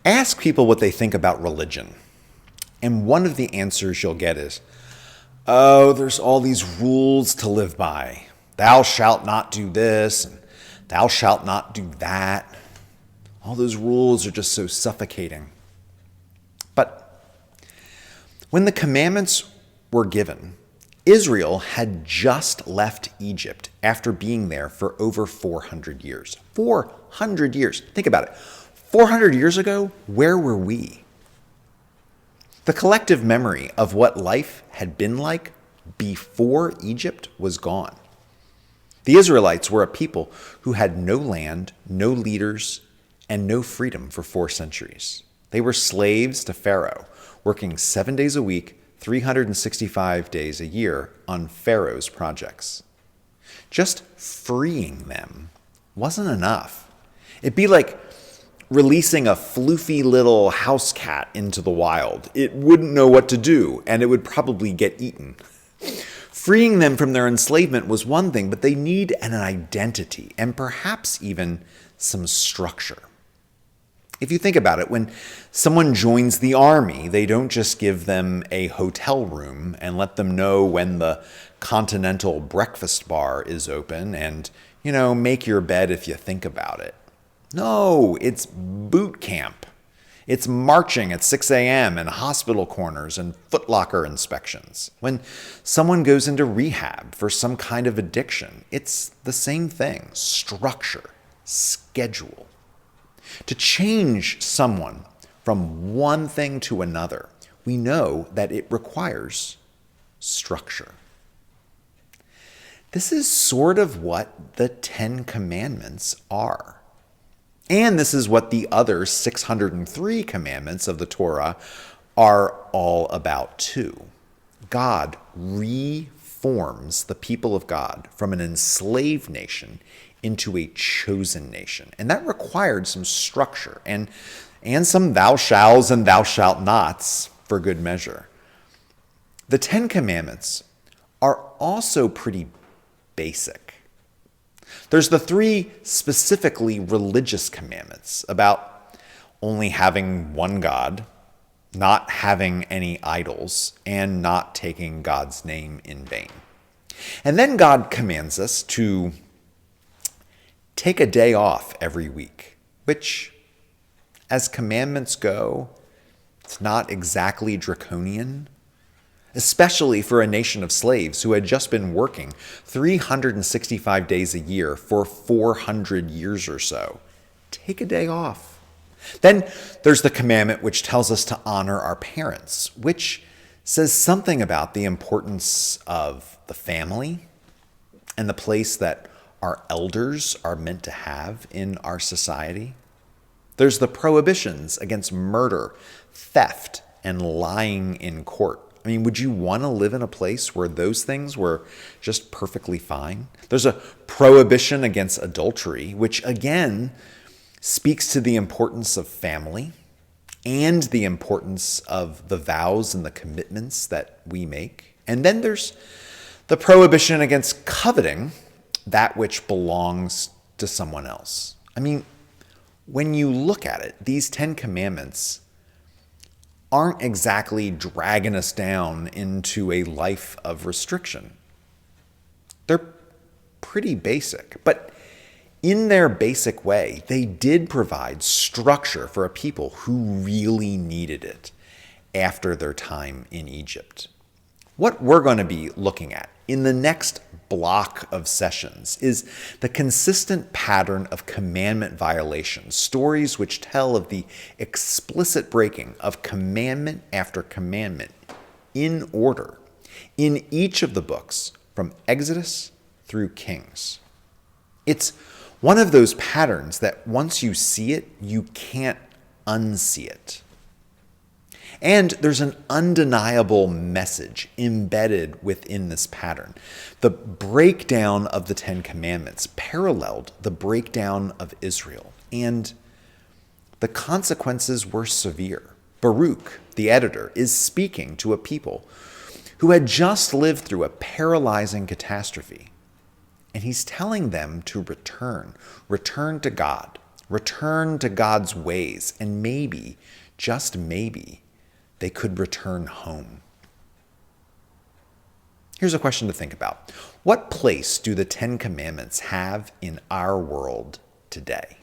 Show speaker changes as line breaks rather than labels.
Ask people what they think about religion. And one of the answers you'll get is, oh, there's all these rules to live by. Thou shalt not do this, and thou shalt not do that. All those rules are just so suffocating. But when the commandments were given, Israel had just left Egypt after being there for over 400 years. 400 years. Think about it. 400 years ago, where were we? The collective memory of what life had been like before Egypt was gone. The Israelites were a people who had no land, no leaders, and no freedom for 4 centuries. They were slaves to Pharaoh, working 7 days a week, 365 days a year on Pharaoh's projects. Just freeing them wasn't enough. It'd be like releasing a floofy little house cat into the wild. It wouldn't know what to do, and it would probably get eaten. Freeing them from their enslavement was one thing, but they need an identity and perhaps even some structure. If you think about it, when someone joins the army, they don't just give them a hotel room and let them know when the continental breakfast bar is open and, make your bed if you think about it. No, it's boot camp. It's marching at 6 a.m. and hospital corners and Foot Locker inspections. When someone goes into rehab for some kind of addiction, it's the same thing. Structure, schedule. To change someone from one thing to another, we know that it requires structure. This is sort of what the 10 Commandments are. And this is what the other 603 commandments of the Torah are all about too. God reforms the people of God from an enslaved nation into a chosen nation. And that required some structure and some thou shalls and thou shalt nots for good measure. The 10 Commandments are also pretty basic. There's the 3 specifically religious commandments about only having one God, not having any idols, and not taking God's name in vain. And then God commands us to take a day off every week, which, as commandments go, it's not exactly draconian, especially for a nation of slaves who had just been working 365 days a year for 400 years or so. Take a day off. Then there's the commandment which tells us to honor our parents, which says something about the importance of the family and the place that our elders are meant to have in our society. There's the prohibitions against murder, theft, and lying in court. I mean, would you want to live in a place where those things were just perfectly fine? There's a prohibition against adultery, which again speaks to the importance of family and the importance of the vows and the commitments that we make. And then there's the prohibition against coveting that which belongs to someone else. I mean, when you look at it, these 10 commandments aren't exactly dragging us down into a life of restriction. They're pretty basic, but in their basic way, they did provide structure for a people who really needed it after their time in Egypt. What we're going to be looking at in the next block of sessions is the consistent pattern of commandment violations, stories which tell of the explicit breaking of commandment after commandment in order in each of the books from Exodus through Kings. It's one of those patterns that once you see it, you can't unsee it. And there's an undeniable message embedded within this pattern. The breakdown of the 10 Commandments paralleled the breakdown of Israel, and the consequences were severe. Baruch, the editor, is speaking to a people who had just lived through a paralyzing catastrophe, and he's telling them to return to God, return to God's ways, and maybe, just maybe, they could return home. Here's a question to think about. What place do the Ten Commandments have in our world today?